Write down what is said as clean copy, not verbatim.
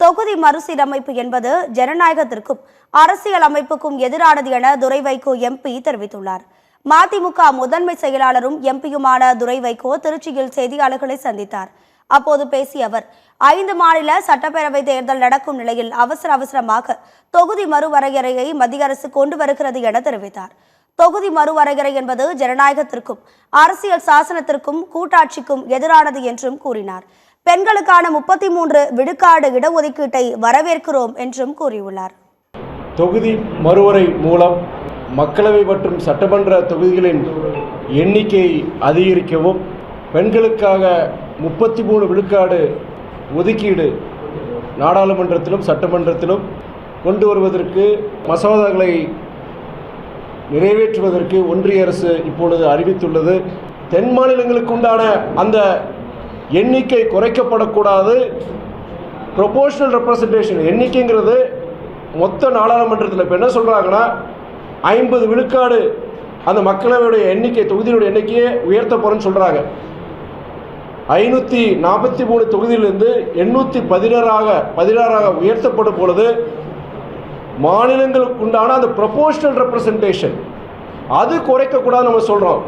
தொகுதி மறுசீரமைப்பு என்பது ஜனநாயகத்திற்கும் அரசியல் அமைப்புக்கும் எதிரானது என துரை வைகோ எம்பி தெரிவித்துள்ளார். மதிமுக முதன்மை செயலாளரும் எம்பியுமான துரை வைகோ திருச்சியில் செய்தியாளர்களை சந்தித்தார். அப்போது பேசிய அவர், 5 மாநில சட்டப்பேரவை தேர்தல் நடக்கும் நிலையில் அவசரமாக தொகுதி மறுவரையறையை மத்திய அரசு கொண்டு வருகிறது என தெரிவித்தார். தொகுதி மறுவரையறை என்பது ஜனநாயகத்திற்கும் அரசியல் சாசனத்திற்கும் கூட்டாட்சிக்கும் எதிரானது என்றும் கூறினார். பெண்களுக்கான 33 விழுக்காடு இடஒதுக்கீட்டை வரவேற்கிறோம் என்றும் கூறியுள்ளார். தொகுதி மறுவரை மூலம் மக்களவை மற்றும் சட்டமன்ற தொகுதிகளின் எண்ணிக்கையை அதிகரிக்கவும், பெண்களுக்காக 33 விழுக்காடு ஒதுக்கீடு நாடாளுமன்றத்திலும் சட்டமன்றத்திலும் கொண்டு வருவதற்கு மசோதாக்களை நிறைவேற்றுவதற்கு ஒன்றிய அரசு இப்பொழுது அறிவித்துள்ளது. தென் மாநிலங்களுக்கு உண்டான அந்த எண்ணிக்கை குறைக்கப்படக்கூடாது. ப்ரொபோர்ஷனல் ரெப்ரசன்டேஷன் எண்ணிக்கைங்கிறது மொத்த நாடாளுமன்றத்தில் இப்போ என்ன சொல்கிறாங்கன்னா 50 விழுக்காடு அந்த மக்களவையுடைய எண்ணிக்கை, தொகுதியினுடைய எண்ணிக்கையை உயர்த்த போகிறேன்னு சொல்கிறாங்க. 543 தொகுதியிலிருந்து 816 உயர்த்தப்படும் பொழுது மாநிலங்களுக்கு உண்டான அந்த ப்ரொபோர்ஷனல் ரெப்ரசன்டேஷன் அது குறைக்கக்கூடாதுன்னு நம்ம சொல்கிறோம்.